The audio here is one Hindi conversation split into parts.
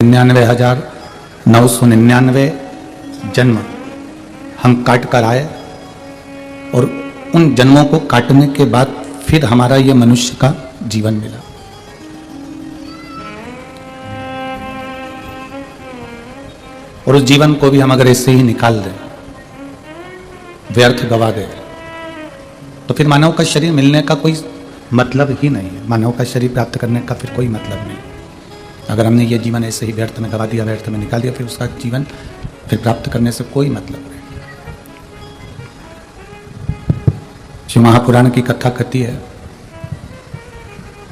99,999 जन्म हम काट कर आए और उन जन्मों को काटने के बाद फिर हमारा ये मनुष्य का जीवन मिला। और उस जीवन को भी हम अगर ऐसे ही निकाल दें, व्यर्थ गवा दें, तो फिर मानव का शरीर मिलने का कोई मतलब ही नहीं है। मानव का शरीर प्राप्त करने का फिर कोई मतलब नहीं। अगर हमने ये जीवन ऐसे ही व्यर्थ में गवा दिया, व्यर्थ में निकाल दिया, फिर उसका जीवन फिर प्राप्त करने से कोई मतलब नहीं। शिव महापुराण की कथा कहती है,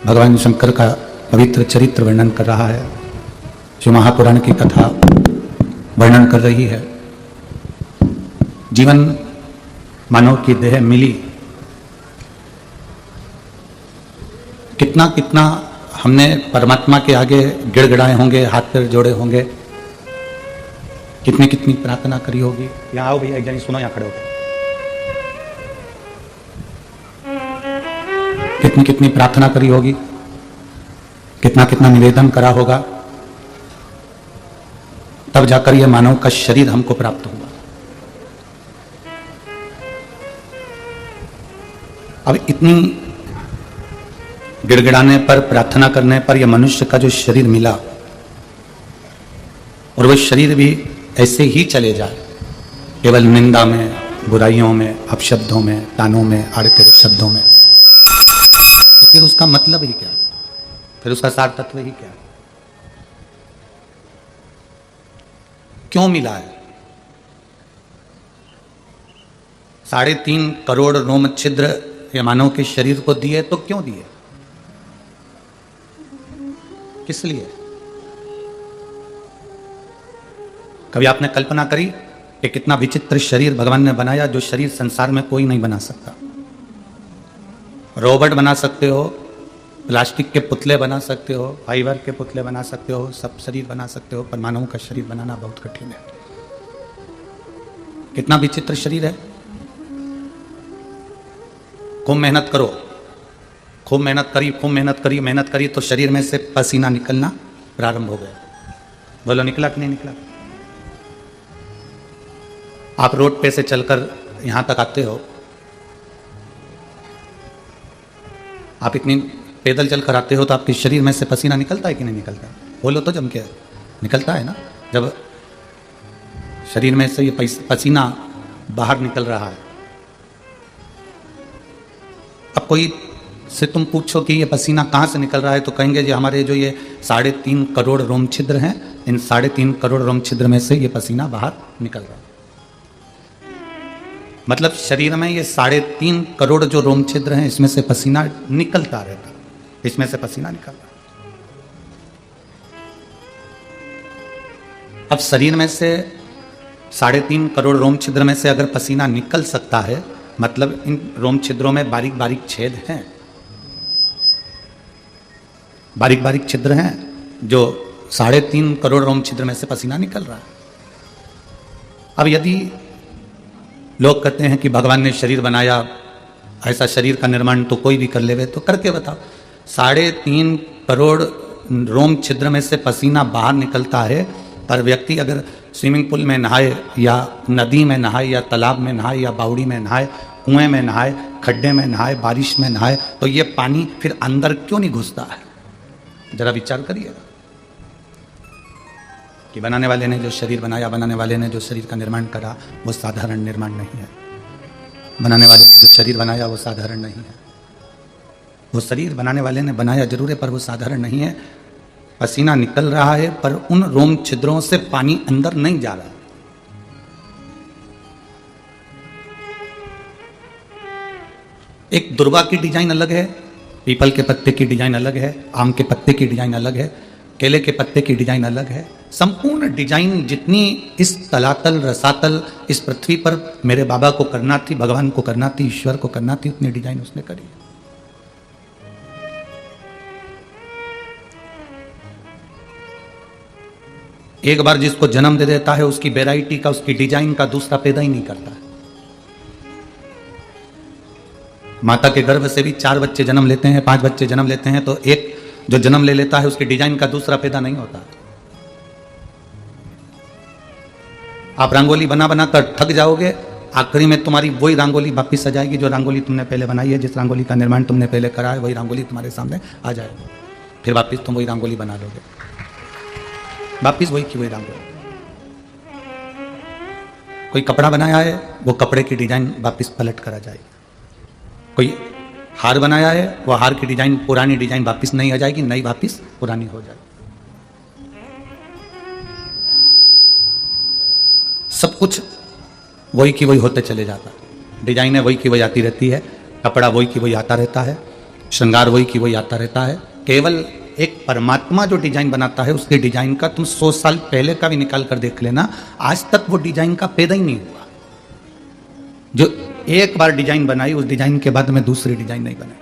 भगवान शंकर का पवित्र चरित्र वर्णन कर रहा है। शिव महापुराण की कथा वर्णन कर रही है, जीवन मानव की देह मिली, कितना कितना हमने परमात्मा के आगे गिड़गिड़ाए होंगे, हाथ पैर जोड़े होंगे, कितनी कितनी प्रार्थना करी होगी। यहाँ आओ भैया, एक जनी सुनो, यहाँ खड़े होकर। कितनी कितनी प्रार्थना करी होगी, कितना कितना निवेदन करा होगा, तब जाकर यह मानव का शरीर हमको प्राप्त हुआ। अब इतनी गिड़गिड़ाने पर, प्रार्थना करने पर यह मनुष्य का जो शरीर मिला, और वह शरीर भी ऐसे ही चले जाए, केवल निंदा में, बुराइयों में, अपशब्दों में, तानों में, आड़े तेरे शब्दों में, तो फिर उसका मतलब ही क्या? फिर उसका सार तत्व ही क्या? क्यों मिला है? 3.5 करोड़ रोम छिद्र ये मानव के शरीर को दिए, तो क्यों दिए? किस लिए? कभी आपने कल्पना करी कि कितना विचित्र शरीर भगवान ने बनाया, जो शरीर संसार में कोई नहीं बना सकता। रोबोट बना सकते हो, प्लास्टिक के पुतले बना सकते हो, फाइबर के पुतले बना सकते हो, सब शरीर बना सकते हो, पर मानव का शरीर बनाना बहुत कठिन है। कितना विचित्र शरीर है। खूब मेहनत करो, खूब मेहनत करी, मेहनत करी तो शरीर में से पसीना निकलना प्रारंभ हो गया। बोलो, निकला कि नहीं निकला? आप रोड पे से चलकर यहां तक आते हो, आप इतनी पैदल चलकर आते हो, तो आपके शरीर में से पसीना निकलता है कि नहीं निकलता? बोलो तो, जम के निकलता है ना। जब शरीर में से ये पसीना बाहर निकल रहा है, अब कोई से तुम पूछो कि ये पसीना कहाँ से निकल रहा है, तो कहेंगे जी हमारे जो ये 3.5 करोड़ रोम छिद्र हैं, इन 3.5 करोड़ रोम छिद्र में से ये पसीना बाहर निकल रहा है। मतलब शरीर में ये 3.5 करोड़ जो रोम छिद्र हैं, इसमें से पसीना निकलता रहता, इसमें से पसीना निकलता। अब शरीर में से 3.5 करोड़ रोम छिद्र में से अगर पसीना निकल सकता है, मतलब इन रोम छिद्रों में बारीक बारीक छेद हैं, बारीक बारीक छिद्र हैं, जो 3.5 करोड़ रोम छिद्र में से पसीना निकल रहा है। अब यदि लोग कहते हैं कि भगवान ने शरीर बनाया, ऐसा शरीर का निर्माण तो कोई भी कर लेवे, तो करके बताओ। 3.5 करोड़ रोम छिद्र में से पसीना बाहर निकलता है, पर व्यक्ति अगर स्विमिंग पूल में नहाए, या नदी में नहाए, या तालाब में नहाए, या बावड़ी में नहाए, कुएं में नहाए, खड्डे में नहाए, बारिश में नहाए, तो ये पानी फिर अंदर क्यों नहीं घुसता है? जरा विचार करिए कि बनाने वाले ने जो शरीर बनाया, बनाने वाले ने जो शरीर का निर्माण करा, वो साधारण निर्माण नहीं है। बनाने वाले ने जो शरीर बनाया, वो साधारण नहीं है। वो शरीर बनाने वाले ने बनाया जरूर है, पर वो साधारण नहीं है। पसीना निकल रहा है, पर उन रोम छिद्रों से पानी अंदर नहीं जा रहा। एक दुर्वा की डिजाइन अलग है, पीपल के पत्ते की डिजाइन अलग है, आम के पत्ते की डिजाइन अलग है, केले के पत्ते की डिजाइन अलग है। संपूर्ण डिजाइन जितनी इस तलातल रसातल इस पृथ्वी पर मेरे बाबा को करना थी, भगवान को करना थी, ईश्वर को करना थी, उतनी डिजाइन उसने करी। एक बार जिसको जन्म दे देता है, उसकी वैरायटी का, उसकी डिजाइन का दूसरा पैदा ही नहीं करता है। माता के गर्भ से भी 4 बच्चे जन्म लेते हैं, 5 बच्चे जन्म लेते हैं, तो एक जो जन्म ले लेता है, उसकी डिजाइन का दूसरा पैदा नहीं होता। आप रंगोली बना बना कर थक जाओगे, आखिरी में तुम्हारी वही रंगोली वापिस आ जाएगी जो रंगोली तुमने पहले बनाई है, जिस रंगोली का निर्माण तुमने पहले करा है, वही रंगोली तुम्हारे सामने आ जाएगी। फिर वापिस तुम वही रंगोली बना लोगे, वापिस वही की वही रंगोली। कोई कपड़ा बनाया है, वो कपड़े की डिजाइन वापिस पलट कर आ जाएगी। कोई हार बनाया है, वो हार की डिजाइन, पुरानी डिजाइन वापिस नहीं आ जाएगी, नई वापिस पुरानी हो जाएगी। सब कुछ वही की वही होते चले जाता है, डिजाइनें वही की वही आती रहती है, कपड़ा वही की वही आता रहता है, श्रृंगार वही की वही आता रहता है। केवल एक परमात्मा जो डिजाइन बनाता है, उसके डिजाइन का तुम 100 साल पहले का भी निकाल कर देख लेना, आज तक वो डिजाइन का पैदा ही नहीं हुआ। जो एक बार डिजाइन बनाई, उस डिजाइन के बाद में दूसरी डिजाइन नहीं बनाई।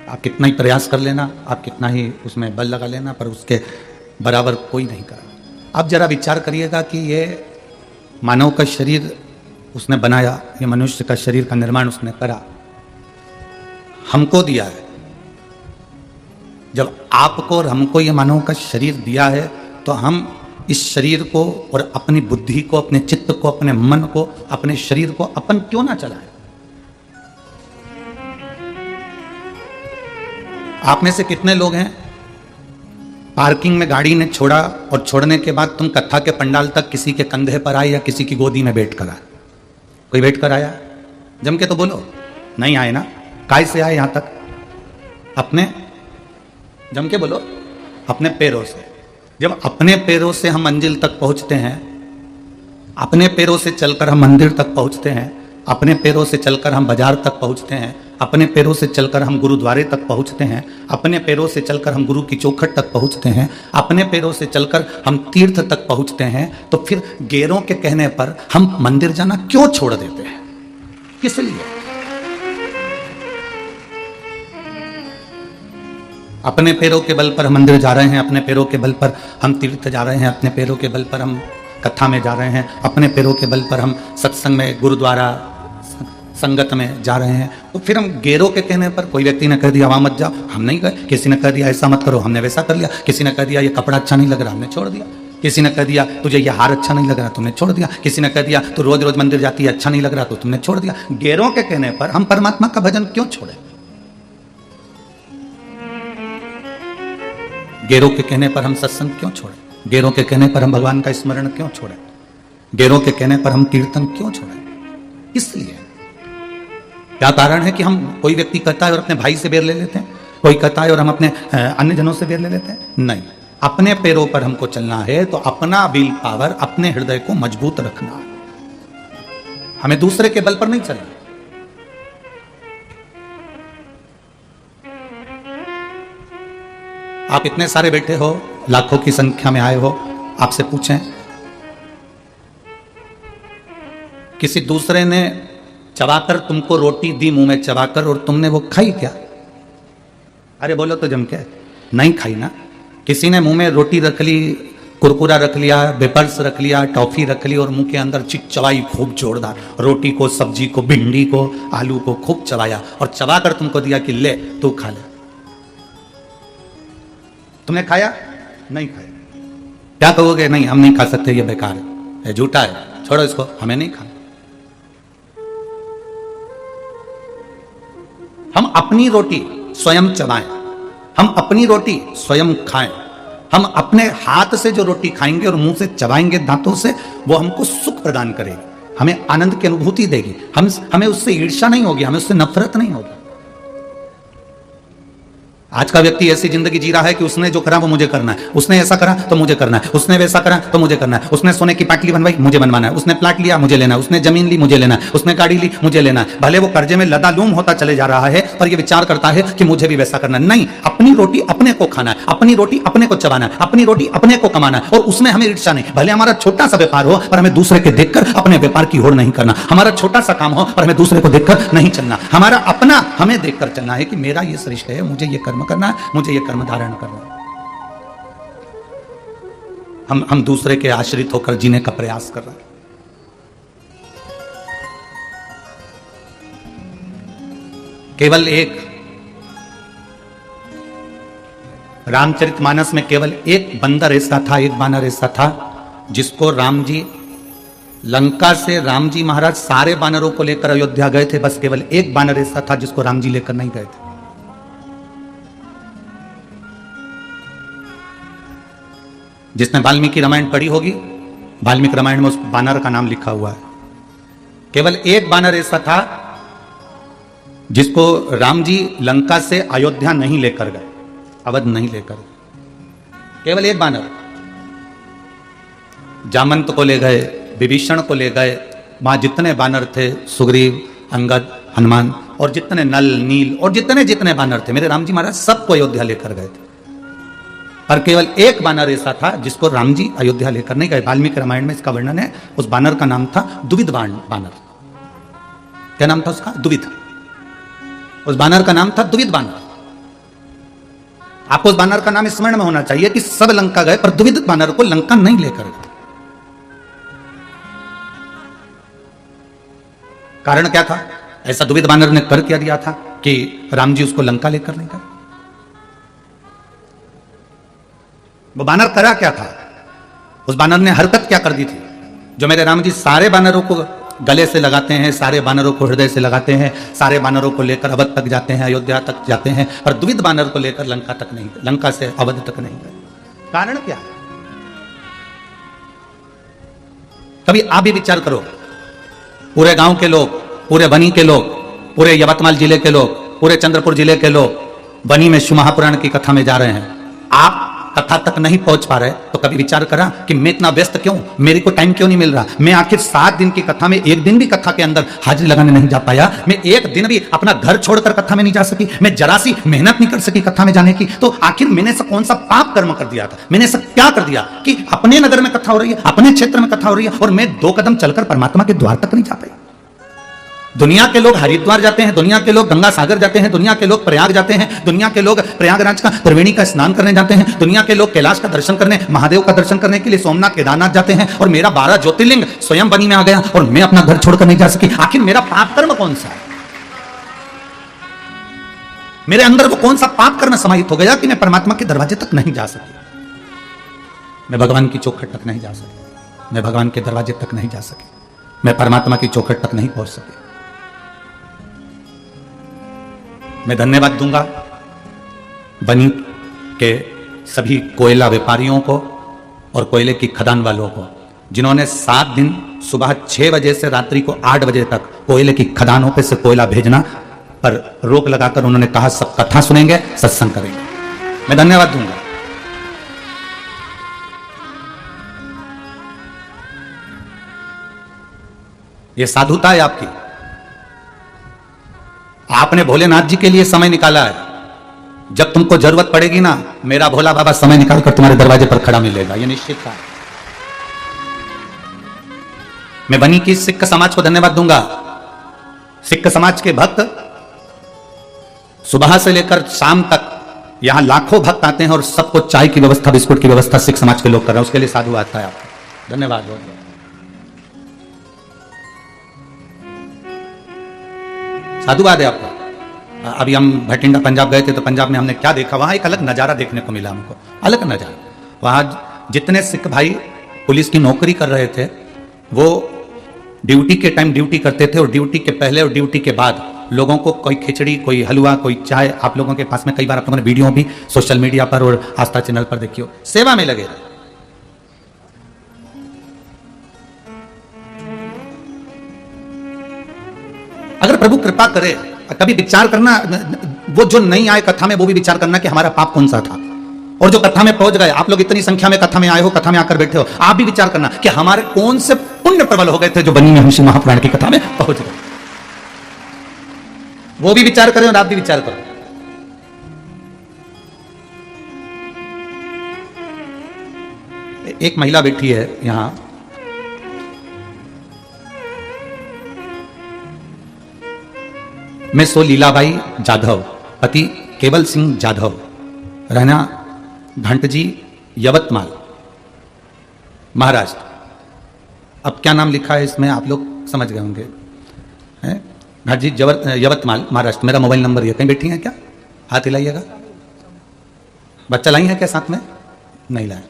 आप कितना ही प्रयास कर लेना, आप कितना ही उसमें बल लगा लेना, पर उसके बराबर कोई नहीं करा। अब जरा विचार करिएगा कि ये मानव का शरीर उसने बनाया, ये मनुष्य का शरीर का निर्माण उसने करा, हमको दिया है। जब आपको और हमको ये मानव का शरीर दिया है, तो हम इस शरीर को और अपनी बुद्धि को, अपने चित्त को, अपने मन को, अपने शरीर को अपन क्यों ना चलाएं? आप में से कितने लोग हैं पार्किंग में गाड़ी ने छोड़ा और छोड़ने के बाद तुम कथा के पंडाल तक किसी के कंधे पर आए या किसी की गोदी में बैठ कर आए? कोई बैठ कर आया? जम के तो बोलो। नहीं आए ना? काय से आए यहां तक? अपने, जम के बोलो, अपने पैरों से। जब अपने पैरों से हम मंजिल तक पहुंचते हैं, अपने पैरों से चलकर हम मंदिर तक पहुंचते हैं, अपने पैरों से चलकर हम बाजार तक पहुंचते हैं, अपने पैरों से चलकर हम गुरुद्वारे तक पहुंचते हैं, अपने पैरों से चलकर हम गुरु की चौखट तक पहुंचते हैं, अपने पैरों से चलकर हम तीर्थ तक पहुंचते हैं, तो फिर गैरों के कहने पर हम मंदिर जाना क्यों छोड़ देते हैं? किस लिए? अपने पैरों के बल पर हम मंदिर जा रहे हैं, अपने पैरों के बल पर हम तीर्थ जा रहे हैं, अपने पैरों के बल पर हम कथा में जा रहे हैं, अपने पैरों के बल पर हम सत्संग में, गुरुद्वारा, संगत में जा रहे हैं, तो फिर हम गैरों के कहने पर, कोई व्यक्ति ने कह दिया वहां मत जाओ, हम नहीं गए। किसी ने कह दिया ऐसा मत करो, हमने वैसा कर लिया। किसी ने कह दिया ये कपड़ा अच्छा नहीं लग रहा, हमने छोड़ दिया। किसी ने कह दिया तुझे ये हार अच्छा नहीं लग रहा, तुमने छोड़ दिया। किसी ने कह दिया तू रोज रोज मंदिर जाती है, अच्छा नहीं लग रहा, तो तुमने छोड़ दिया। गैरों के कहने पर हम परमात्मा का भजन क्यों छोड़े? गैरों के कहने पर हम सत्संग क्यों छोड़े? गैरों के कहने पर हम भगवान का स्मरण क्यों छोड़े? गैरों के कहने पर हम कीर्तन क्यों छोड़े? इसलिए क्या कारण है कि हम, कोई व्यक्ति कहता है और अपने भाई से बैर ले लेते हैं, कोई कहता है और हम अपने अन्य जनों से बैर ले लेते हैं? नहीं, अपने पैरों पर हमको चलना है तो अपना विल पावर, अपने हृदय को मजबूत रखना है, हमें दूसरे के बल पर नहीं चलना। आप इतने सारे बैठे हो, लाखों की संख्या में आए हो, आपसे पूछें किसी दूसरे ने चबाकर तुमको रोटी दी, मुंह में चबाकर, और तुमने वो खाई क्या? अरे बोलो तो जम के, नहीं खाई ना। किसी ने मुंह में रोटी रख ली, कुरकुरा रख लिया, वेपर्स रख लिया, टॉफी रख ली और मुंह के अंदर चबाई खूब जोरदार, रोटी को, सब्जी को, भिंडी को, आलू को खूब चबाया और चबाकर तुमको दिया कि ले तू खा ले। तुमने खाया? नहीं खाया। क्या कहोगे? नहीं, हम नहीं खा सकते, ये बेकार है, झूठा है, छोड़ो इसको, हमें नहीं खाना। हम अपनी रोटी स्वयं चबाएं, हम अपनी रोटी स्वयं खाएं, हम अपने हाथ से जो रोटी खाएंगे और मुंह से चबाएंगे दांतों से, वो हमको सुख प्रदान करेगी, हमें आनंद की अनुभूति देगी, हमें उससे ईर्ष्या नहीं होगी, हमें उससे नफरत नहीं होगी। आज का व्यक्ति ऐसी जिंदगी जी रहा है कि उसने जो करा वो मुझे करना है, उसने ऐसा करा तो मुझे करना है, उसने वैसा करा तो मुझे करना है, उसने सोने की पाटली बनवाई मुझे बनवाना है, उसने प्लाट लिया मुझे लेना है, उसने जमीन ली मुझे लेना है, उसने गाड़ी ली मुझे लेना है। भले वो कर्जे में लदालूम होता चले जा रहा है, पर ये विचार करता है कि मुझे भी वैसा करना है। नहीं, अपनी रोटी अपने को खाना है, अपनी रोटी अपने को चबाना है, अपनी रोटी अपने को कमाना है, और उसमें हमें ईर्ष्या नहीं। भले हमारा छोटा सा व्यापार हो, पर हमें दूसरे के देखकर अपने व्यापार की होड़ नहीं करना। हमारा छोटा सा काम हो, पर हमें दूसरे को देखकर नहीं चलना। हमारा अपना हमें देखकर चलना है कि मेरा ये श्रेष्ठ है, मुझे ये कर्म करना है, मुझे ये कर्म धारण करना है। हम दूसरे के आश्रित होकर जीने का प्रयास कर रहे हैं। केवल एक रामचरितमानस में केवल एक बंदर ऐसा था, एक बानर ऐसा था जिसको राम जी, लंका से राम जी महाराज सारे बानरों को लेकर अयोध्या गए थे, बस केवल एक बानर ऐसा था जिसको राम जी लेकर नहीं गए थे। जिसने वाल्मीकि रामायण पढ़ी होगी, वाल्मीकि रामायण में उस बानर का नाम लिखा हुआ है। केवल एक बानर ऐसा था जिसको राम जी लंका से अयोध्या नहीं लेकर गए, अवध नहीं लेकर गए। केवल एक बानर। जामंत को ले गए, विभीषण को ले गए, वहां जितने बानर थे, सुग्रीव, अंगद, हनुमान और जितने नल, नील और जितने जितने बानर थे, मेरे राम जी महाराज सबको अयोध्या लेकर गए थे। पर केवल एक बानर ऐसा था जिसको राम जी अयोध्या लेकर नहीं गए। वाल्मीकि रामायण में इसका वर्णन है। उस बानर का नाम था दुविध बानर। क्या नाम था उसका? दुविध। उस बानर का नाम था दुविध बानर। आपको उस बानर का नाम स्मरण में होना चाहिए कि सब लंका गए पर दुविध बानर को लंका नहीं लेकर गए। कारण क्या था? ऐसा दुविध बानर ने कर क्या दिया था कि राम जी उसको लंका लेकर नहीं गए? वो बानर करा क्या था? उस बानर ने हरकत क्या कर दी थी जो मेरे राम जी सारे बानरों को गले से लगाते हैं, सारे बानरों को हृदय से लगाते हैं, सारे बानरों को लेकर अवध तक जाते हैं, अयोध्या तक जाते हैं, पर दुविध बानर को लेकर लंका तक नहीं, लंका से अवध तक नहीं गए। कारण क्या है? कभी आप भी विचार करो। पूरे गांव के लोग, पूरे बनी के लोग, पूरे यवतमाल जिले के लोग, पूरे चंद्रपुर जिले के लोग बनी में शिव महापुराण की कथा में जा रहे हैं, आप कथा तक नहीं पहुंच पा रहे, तो कभी विचार करा कि मैं इतना व्यस्त क्यों, मेरे को टाइम क्यों नहीं मिल रहा? मैं आखिर 7 दिन की कथा में एक दिन भी कथा के अंदर हाजिरी लगाने नहीं जा पाया, मैं एक दिन भी अपना घर छोड़कर कथा में नहीं जा सकी, मैं जरा सी मेहनत नहीं कर सकी कथा में जाने की, तो आखिर मैंने सब कौन सा पाप कर्म कर दिया था? मैंने सब क्या कर दिया कि अपने नगर में कथा हो रही है, अपने क्षेत्र में कथा हो रही है और मैं 2 कदम चलकर परमात्मा के द्वार तक नहीं जा पाई? दुनिया के लोग हरिद्वार जाते हैं, दुनिया के लोग गंगा सागर जाते हैं, दुनिया के लोग प्रयाग जाते हैं, दुनिया के लोग प्रयागराज का त्रिवेणी का स्नान करने जाते हैं, दुनिया के लोग कैलाश का दर्शन करने, महादेव का दर्शन करने के लिए सोमनाथ केदारनाथ जाते हैं, और मेरा 12 ज्योतिर्लिंग स्वयं बनी में आ गया और मैं अपना घर छोड़कर नहीं जा सकी। आखिर मेरा पाप कर्म कौन सा है? मेरे अंदर वो कौन सा पाप कर्म समाहित हो गया कि मैं परमात्मा के दरवाजे तक नहीं जा सकी, मैं भगवान की चौखट तक नहीं जा सकी, मैं भगवान के दरवाजे तक नहीं जा सकी, मैं परमात्मा की चौखट तक नहीं पहुंच सके। मैं धन्यवाद दूंगा बनी के सभी कोयला व्यापारियों को और कोयले की खदान वालों को, जिन्होंने 7 दिन सुबह 6 बजे से रात्रि को 8 बजे तक कोयले की खदानों पे से कोयला भेजना पर रोक लगाकर उन्होंने कहा सब कथा सुनेंगे, सत्संग करेंगे। मैं धन्यवाद दूंगा। यह साधुता है आपकी। आपने भोलेनाथ जी के लिए समय निकाला है। जब तुमको जरूरत पड़ेगी ना, मेरा भोला बाबा समय निकालकर तुम्हारे दरवाजे पर खड़ा मिलेगा, यह निश्चित था। मैं बनी की सिख समाज को धन्यवाद दूंगा। सिख समाज के भक्त सुबह से लेकर शाम तक यहां लाखों भक्त आते हैं और सबको चाय की व्यवस्था, बिस्कुट की व्यवस्था सिख समाज के लोग कर रहे हैं। उसके लिए साधु आता है आपको धन्यवाद। साधुवाद है आपका। अभी हम भटिंडा पंजाब गए थे तो पंजाब में हमने क्या देखा, वहां एक अलग नजारा देखने को मिला हमको, अलग नजारा। वहां जितने सिख भाई पुलिस की नौकरी कर रहे थे वो ड्यूटी के टाइम ड्यूटी करते थे और ड्यूटी के पहले और ड्यूटी के बाद लोगों को कोई खिचड़ी, कोई हलवा, कोई चाय, आप लोगों के पास में कई बार आप लोगों ने वीडियो भी सोशल मीडिया पर और आस्था चैनल पर देखियो, सेवा में लगे रहे। अगर प्रभु कृपा करे, कभी विचार करना, वो जो नहीं आए कथा में वो भी विचार करना कि हमारा पाप कौन सा था, और जो कथा में पहुंच गए, आप लोग इतनी संख्या में कथा में आए हो, कथा में आकर बैठे हो, आप भी विचार करना कि हमारे कौन से पुण्य प्रबल हो गए थे जो बनी में हम शिव महापुराण की कथा में पहुंच गए। वो भी विचार करें और आप भी विचार करो। एक महिला बैठी है यहां, मैं सो लीलाबाई जाधव, पति केवल सिंह जाधव, रहना घंटजी, यवतमाल, महाराष्ट्र। अब क्या नाम लिखा है इसमें आप लोग समझ गए होंगे, घंटजी यवतमाल, महाराष्ट्र। मेरा मोबाइल नंबर ये, कहीं बैठी हैं क्या? हाथ हिलाइएगा। बच्चा लाई है क्या साथ में? नहीं लाए।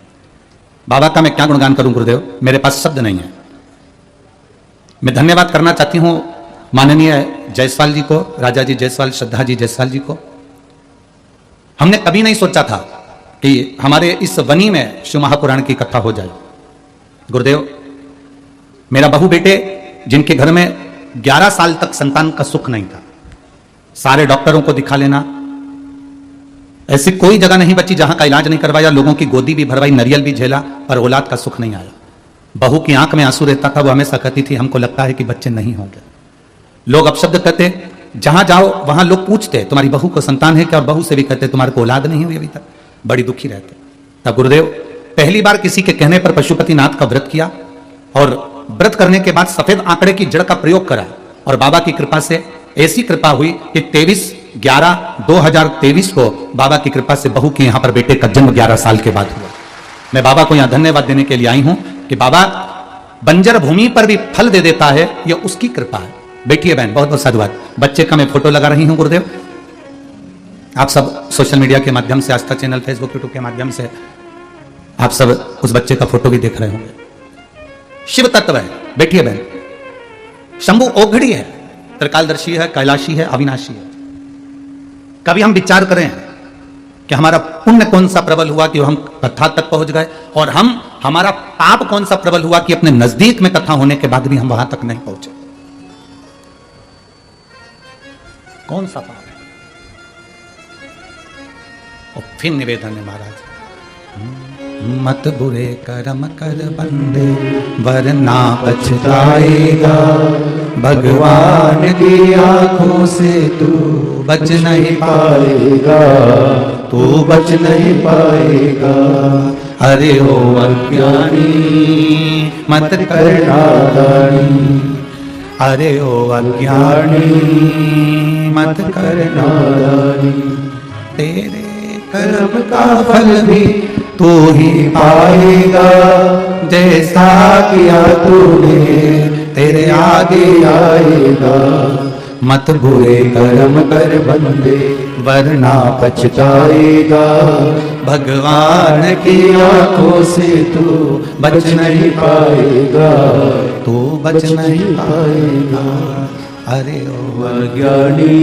बाबा का मैं क्या गुणगान करूं गुरुदेव, मेरे पास शब्द नहीं है। मैं धन्यवाद करना चाहती हूं माननीय जायसवाल जी को, राजा जी जायसवाल, श्रद्धा जी जायसवाल जी को। हमने कभी नहीं सोचा था कि हमारे इस वनी में शिव महापुराण की कथा हो जाए। गुरुदेव, मेरा बहू बेटे जिनके घर में 11 साल तक संतान का सुख नहीं था, सारे डॉक्टरों को दिखा लेना, ऐसी कोई जगह नहीं बची जहां का इलाज नहीं करवाया, लोगों की गोदी भी भरवाई, नरियल भी झेला, पर औलाद का सुख नहीं आया। बहू की आंख में आंसू रहता था, वो हमेशा कहती थी हमको लगता है कि बच्चे नहीं होंगे। लोग अपशब्द कहते, जहां जाओ वहां लोग पूछते तुम्हारी बहू को संतान है क्या, और बहू से भी कहते तुम्हारे को औलाद नहीं हुई अभी तक, बड़ी दुखी रहते। तब गुरुदेव पहली बार किसी के कहने पर पशुपतिनाथ का व्रत किया, और व्रत करने के बाद सफेद आंकड़े की जड़ का प्रयोग करा, और बाबा की कृपा से ऐसी कृपा हुई कि 23/11/2023 को बाबा की कृपा से बहू के यहां पर बेटे का जन्म 11 साल के बाद हुआ। मैं बाबा को यहां धन्यवाद देने के लिए आई हूं कि बाबा बंजर भूमि पर भी फल दे देता है, यह उसकी कृपा है। बैठिए बहन, बहुत बहुत साधुवाद। बच्चे का मैं फोटो लगा रही हूं गुरुदेव, आप सब सोशल मीडिया के माध्यम से, आस्था चैनल, फेसबुक, यूट्यूब के माध्यम से आप सब उस बच्चे का फोटो भी देख रहे होंगे। शिव तत्व है, बैठिए बहन। शंभु ओघड़ी है, त्रिकालदर्शी है, कैलाशी है, अविनाशी है। कभी हम विचार करें कि हमारा पुण्य कौन सा प्रबल हुआ कि हम कथा तक पहुंच गए, और हमारा पाप कौन सा प्रबल हुआ कि अपने नजदीक में कथा होने के बाद भी हम वहां तक नहीं पहुंचे। कौन सा पाप है? और फिर निवेदन है महाराज, मत बुरे कर्म कर बंदे वरना पछताएगा, भगवान की आंखों से तू बच नहीं पाएगा, तू बच नहीं पाएगा। अरे ओ अज्ञानी मत कर नादानी, अरे ओ अज्ञानी मत कर नादानी, तेरे कर्म का फल भी तू ही पाएगा, जैसा किया तूने तेरे आगे आएगा। मत बुरे कर्म कर बंदे वरना पछताएगा, भगवान की आंखों से तू बच नहीं पाएगा, तू बच नहीं पाएगा। अरे ओ अज्ञानी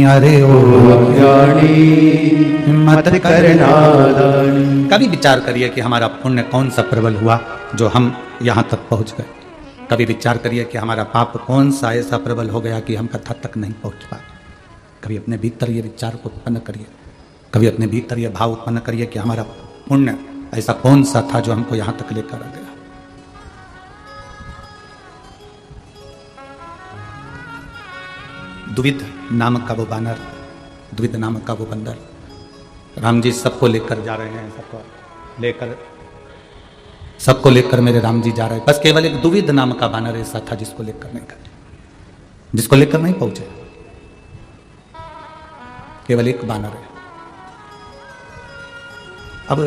अरे ओ अज्ञानी मत कर नादानी। कभी विचार करिए कि हमारा पुण्य कौन सा प्रबल हुआ जो हम यहां तक पहुंच गए। कभी विचार करिए कि हमारा पाप कौन सा ऐसा प्रबल हो गया कि हम कथा तक नहीं पहुंच पाए। कभी अपने भीतर ये विचार को उत्पन्न करिए, कभी अपने भीतर ये भाव उत्पन्न करिए कि हमारा पुण्य ऐसा कौन सा था जो हमको यहां तक लेकर आ गया। द्विध नामक का वो बानर, द्विध नामक का वो बंदर, राम जी सबको लेकर जा रहे हैं, सबको लेकर मेरे राम जी जा रहे हैं। बस केवल एक द्विध नाम का बानर ऐसा था जिसको लेकर नहीं गए, जिसको लेकर नहीं पहुंचे। केवल एक बानर है। अब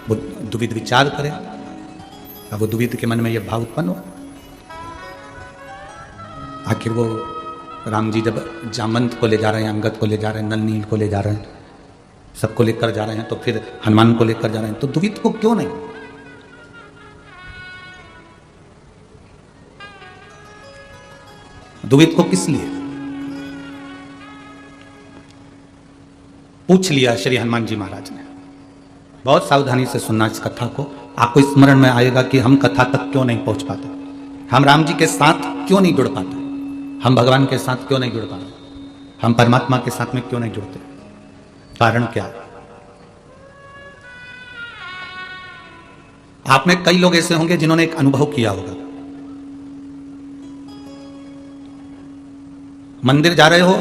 वो द्विध विचार करे, अब वो द्विध के मन में यह भाव उत्पन्न हो, आखिर वो राम जी जब जामवंत को ले जा रहे हैं, अंगद को ले जा रहे हैं, नल नील को ले जा रहे हैं, सबको लेकर जा रहे हैं, तो फिर हनुमान को लेकर जा रहे हैं, तो द्विध को क्यों नहीं? द्विध को किस लिए? पूछ लिया श्री हनुमान जी महाराज ने। बहुत सावधानी से सुनना इस कथा को, आपको स्मरण में आएगा कि हम कथा तक क्यों नहीं पहुंच पाते, हम राम जी के साथ क्यों नहीं जुड़ पाते, हम भगवान के साथ क्यों नहीं जुड़ पाते, हम परमात्मा के साथ में क्यों नहीं जुड़ते। कारण क्या है? आप में कई लोग ऐसे होंगे जिन्होंने एक अनुभव किया होगा। मंदिर जा रहे हो,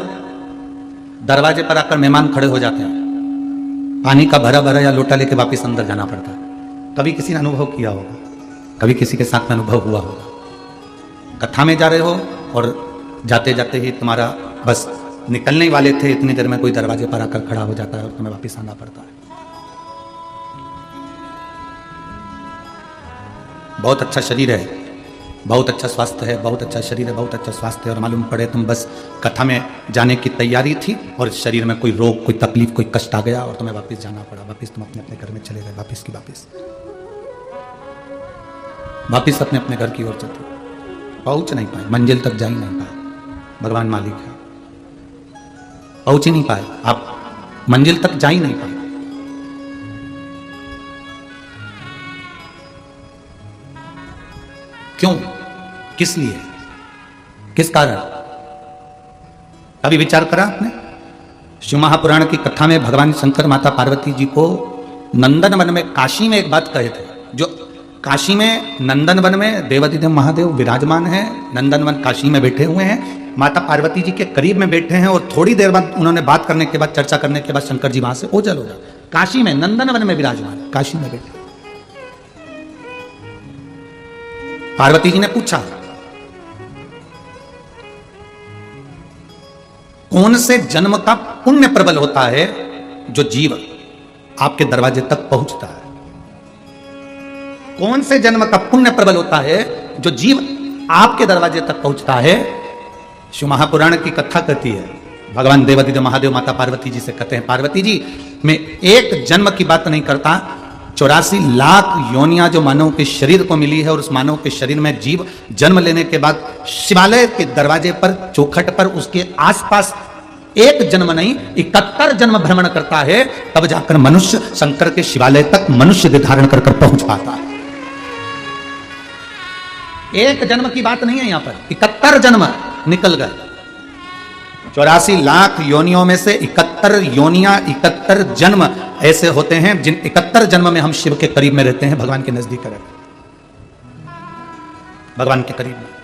दरवाजे पर आकर मेहमान खड़े हो जाते हैं, पानी का भरा भरा या लोटा लेके वापस अंदर जाना पड़ता है। कभी किसी ने अनुभव किया होगा, कभी किसी के साथ में अनुभव हुआ होगा। कथा में जा रहे हो और जाते जाते ही तुम्हारा बस निकलने वाले थे, इतनी देर में कोई दरवाजे पर आकर खड़ा हो जाता है और तुम्हें वापस आना पड़ता है। बहुत अच्छा शरीर है, बहुत अच्छा स्वास्थ्य है, बहुत अच्छा शरीर है, बहुत अच्छा स्वास्थ्य है, और मालूम पड़े तुम बस कथा में जाने की तैयारी थी और शरीर में कोई रोग, कोई तकलीफ, कोई कष्ट आ गया और तुम्हें वापस जाना पड़ा, वापस तुम अपने अपने घर में चले गए, वापस की वापस अपने अपने घर की ओर चलते, पहुंच नहीं पाए, मंजिल तक जा ही नहीं पाए। भगवान मालिक है, पहुंच ही नहीं पाए, आप मंजिल तक जा ही नहीं पाए। क्यों? किस लिए? किस कारण? अभी विचार करा आपने? शिव महापुराण की कथा में भगवान शंकर माता पार्वती जी को नंदन वन में, काशी में एक बात कहे थे, जो काशी में नंदन वन में देवाधिदेव महादेव विराजमान है, नंदन वन काशी में बैठे हुए हैं, माता पार्वती जी के करीब में बैठे हैं, और थोड़ी देर बाद उन्होंने बात करने के बाद, चर्चा करने के बाद शंकर जी वहां से ओझल हो जाए। काशी में नंदन वन में विराजमान, काशी में बैठे। पार्वती जी ने पूछा, कौन से जन्म का पुण्य प्रबल होता है जो जीव आपके दरवाजे तक पहुंचता है? कौन से जन्म का पुण्य प्रबल होता है जो जीव आपके दरवाजे तक पहुंचता है? शिव महापुराण की कथा कहती है, भगवान देवाधिदेव महादेव माता पार्वती जी से कहते हैं, पार्वती जी मैं एक जन्म की बात नहीं करता, 84 लाख योनियां जो मानव के शरीर को मिली है, और उस मानव के शरीर में जीव जन्म लेने के बाद शिवालय के दरवाजे पर, चौखट पर, उसके आसपास एक जन्म नहीं 71 जन्म भ्रमण करता है, तब जाकर मनुष्य शंकर के शिवालय तक मनुष्य देह धारण कर पहुंच पाता है। एक जन्म की बात नहीं है, यहां पर 71 जन्म निकल गए। 84 लाख योनियों में से 71 योनियां, 71 जन्म ऐसे होते हैं जिन 71 जन्म में हम शिव के करीब में रहते हैं, भगवान के नजदीक रहते हैं, भगवान के करीब में।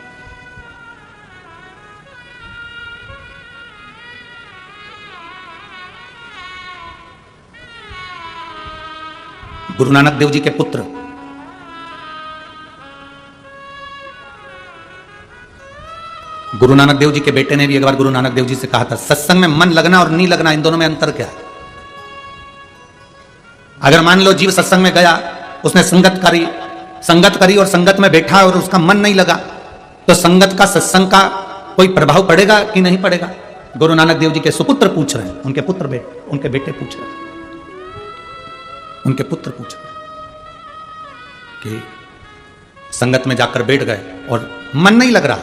गुरु नानक देव जी के पुत्र गुरु नानक देव जी के बेटे ने भी एक बार गुरु नानक देव जी से कहा था, सत्संग में मन लगना और नहीं लगना, इन दोनों में अंतर क्या है? अगर मान लो जीव सत्संग में गया, उसने संगत करी और संगत में बैठा और उसका मन नहीं लगा, तो संगत का, सत्संग का कोई प्रभाव पड़ेगा कि नहीं पड़ेगा? गुरु नानक देव जी के सुपुत्र पूछ रहे हैं, उनके बेटे पूछ रहे हैं, उनके पुत्र पूछ रहे हैं कि संगत में जाकर बैठ गए और मन नहीं लग रहा,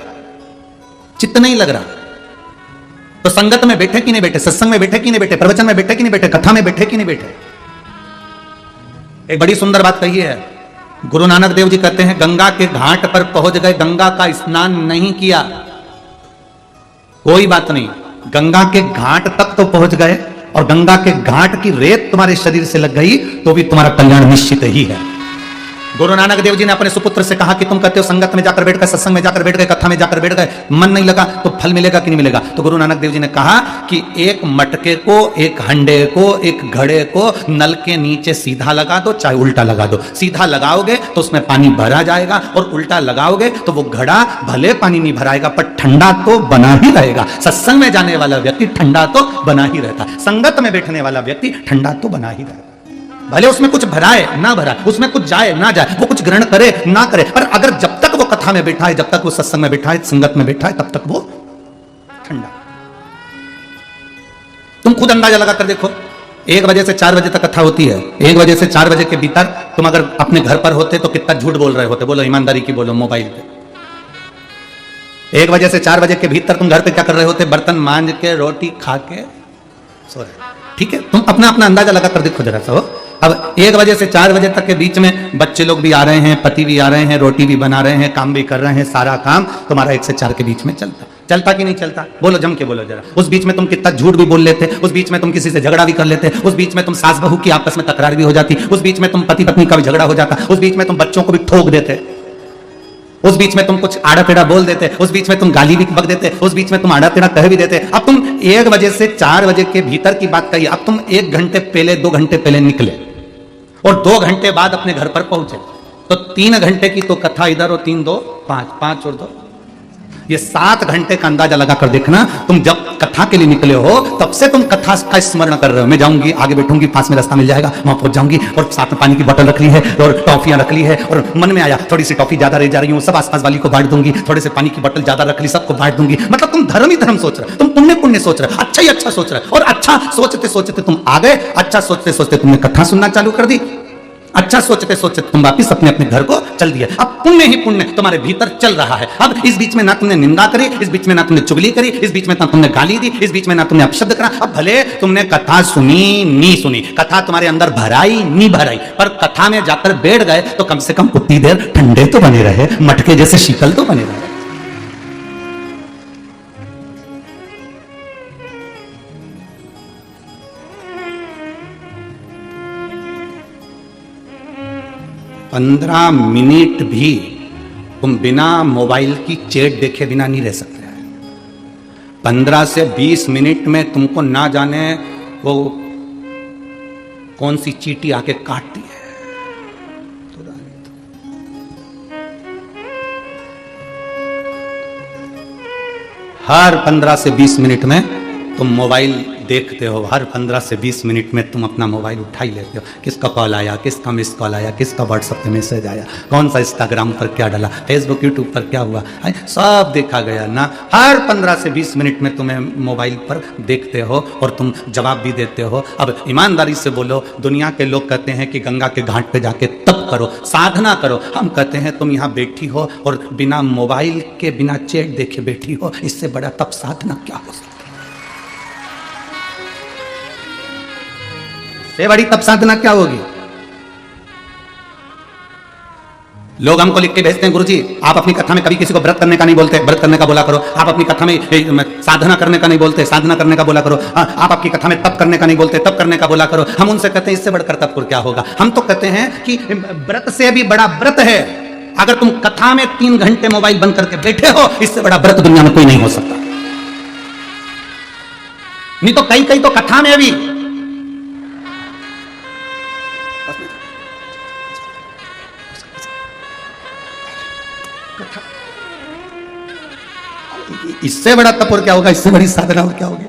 चित्त नहीं लग रहा, तो संगत में बैठे कि नहीं बैठे, सत्संग में बैठे कि नहीं बैठे, प्रवचन में बैठे कि नहीं बैठे, कथा में बैठे कि नहीं बैठे? एक बड़ी सुंदर बात कही है गुरु नानक देव जी, कहते हैं गंगा के घाट पर पहुंच गए, गंगा का स्नान नहीं किया, कोई बात नहीं, गंगा के घाट तक तो पहुंच गए, और गंगा के घाट की रेत तुम्हारे शरीर से लग गई तो भी तुम्हारा कल्याण निश्चित ही है। गुरु नानक देव जी ने अपने सुपुत्र से कहा कि तुम कहते हो संगत में जाकर बैठ गए, सत्संग में जाकर बैठ गए, कथा में जाकर बैठ गए, मन नहीं लगा, तो फल मिलेगा कि नहीं मिलेगा? तो गुरु नानक देव जी ने कहा कि एक मटके को, एक हंडे को, एक घड़े को नल के नीचे सीधा लगा दो, चाहे उल्टा लगा दो। सीधा लगाओगे तो उसमें पानी भरा जाएगा, और उल्टा लगाओगे तो वो घड़ा भले पानी नहीं भराएगा पर ठंडा तो बना ही रहेगा। सत्संग में जाने वाला व्यक्ति ठंडा तो बना ही रहता, संगत में बैठने वाला व्यक्ति ठंडा तो बना ही रहता, भले उसमें कुछ भराए ना भराए, उसमें कुछ जाए ना जाए, वो कुछ ग्रहण करे ना करे, पर अगर जब तक वो कथा में बैठा है, जब तक वो सत्संग में बैठा है, संगत में बैठा है, तब तक वो ठंडा। तुम खुद अंदाजा लगा कर देखो, 1 बजे से 4 बजे तक कथा होती है, 1 बजे से 4 बजे के भीतर तुम अगर अपने घर पर होते तो कितना झूठ बोल रहे होते? बोलो ईमानदारी की बोलो, मोबाइल पे। 1 बजे से 4 बजे के भीतर तुम घर पे क्या कर रहे होते? बर्तन मांज के, रोटी खा के सो रहे। ठीक है, तुम अपना अपना अंदाजा लगा कर देखो जरा सा। हो अब 1 बजे से 4 बजे तक के बीच में बच्चे लोग भी आ रहे हैं, पति भी आ रहे हैं, रोटी भी बना रहे हैं, काम भी कर रहे हैं, सारा काम तुम्हारा 1 से 4 के बीच में चलता कि नहीं चलता? बोलो, जम के बोलो जरा। उस बीच में तुम कितना झूठ भी बोल लेते, उस बीच में तुम किसी से झगड़ा भी कर लेते, उस बीच में तुम सास बहू की आपस में तकरार भी हो जाती, उस बीच में तुम पति पत्नी का भी झगड़ा हो जाता, उस बीच में तुम बच्चों को भी ठोक देते, उस बीच में तुम कुछ आड़ा टेढ़ा बोल देते, उस बीच में तुम गाली भी बक देते, उस बीच में तुम आड़ा टेढ़ा कह भी देते। अब तुम 1 बजे से 4 बजे के भीतर की बात कही, अब तुम 1 घंटे पहले, 2 घंटे पहले निकले और 2 घंटे बाद अपने घर पर पहुंचे, तो 3 घंटे की तो कथा इधर, और 3 2 5, 5 और 2 ये 7 घंटे का अंदाजा लगाकर देखना, तुम जब कथा के लिए निकले हो तब से तुम कथा का स्मरण कर रहे हो। मैं जाऊंगी, आगे बैठूंगी, पास में रास्ता मिल जाएगा, वहां पहुंच जाऊंगी, और साथ में पानी की बोतल रख ली है और टॉफियां रख ली है, और मन में आया थोड़ी सी टॉफी ज्यादा रह जा रही हूँ, सब आसपास वाली को बांट दूंगी, थोड़े से पानी की बोतल ज्यादा रख ली, सबको बांट दूंगी। मतलब तुम धर्म ही धर्म सोच रहे हो, तुम पुण्य पुण्य सोच रहे हो, अच्छा ही अच्छा सोच रहे हो, और अच्छा सोचते सोचते तुम आ गए, अच्छा सोचते सोचते तुमने कथा सुनना चालू कर दी, अच्छा सोचते सोचते तुम वापिस अपने अपने घर को चल दिया। अब पुण्य ही पुण्य तुम्हारे भीतर चल रहा है। अब इस बीच में ना तुमने निंदा करी, इस बीच में ना तुमने चुगली करी, इस बीच में ना तुमने गाली दी, इस बीच में ना तुमने अपशब्द करा। अब भले तुमने कथा सुनी नहीं सुनी, कथा तुम्हारे अंदर भराई नहीं भराई, पर कथा में जाकर बैठ गए तो कम से कम उतनी देर ठंडे तो बने रहे, मटके जैसे शीतल तो बने रहे। पंद्रह मिनट भी तुम बिना मोबाइल की चैट देखे बिना नहीं रह सकते। 15 से 20 मिनट में तुमको ना जाने वो कौन सी चींटी आके काटती है। हर 15 से 20 मिनट में तुम मोबाइल देखते हो, हर 15 से 20 मिनट में तुम अपना मोबाइल उठा ही लेते हो। किसका कॉल आया, किसका मिस कॉल आया, किसका व्हाट्सएप पे मैसेज आया, कौन सा इंस्टाग्राम पर क्या डाला, फेसबुक यूट्यूब पर क्या हुआ, सब देखा गया ना। हर 15 से 20 मिनट में तुम्हें मोबाइल पर देखते हो और तुम जवाब भी देते हो। अब ईमानदारी से बोलो, दुनिया के लोग कहते हैं कि गंगा के घाट पे जाके तप करो, साधना करो। हम कहते हैं तुम यहाँ बैठी हो और बिना मोबाइल के, बिना चैट देखे बैठी हो, इससे बड़ा तप साधना क्या हो सकता है? ये बड़ी तप साधना क्या होगी? लोग हमको लिख के भेजते हैं, गुरुजी आप अपनी कथा में कभी किसी को व्रत करने का नहीं बोलते, व्रत करने का बोला करो। आप अपनी कथा में साधना करने का नहीं बोलते, साधना करने का बोला करो। आप आपकी कथा में तप करने का नहीं बोलते, तप करने का बोला करो। हम उनसे कहते हैं इससे बढ़कर तप को क्या होगा? हम तो कहते हैं कि व्रत से भी बड़ा व्रत है अगर तुम कथा में 3 घंटे मोबाइल बंद करके बैठे हो, इससे बड़ा व्रत दुनिया में कोई नहीं हो सकता। नहीं तो कई कई तो कथा में भी इससे बड़ा तप और क्या होगा, इससे बड़ी साधना और क्या होगी?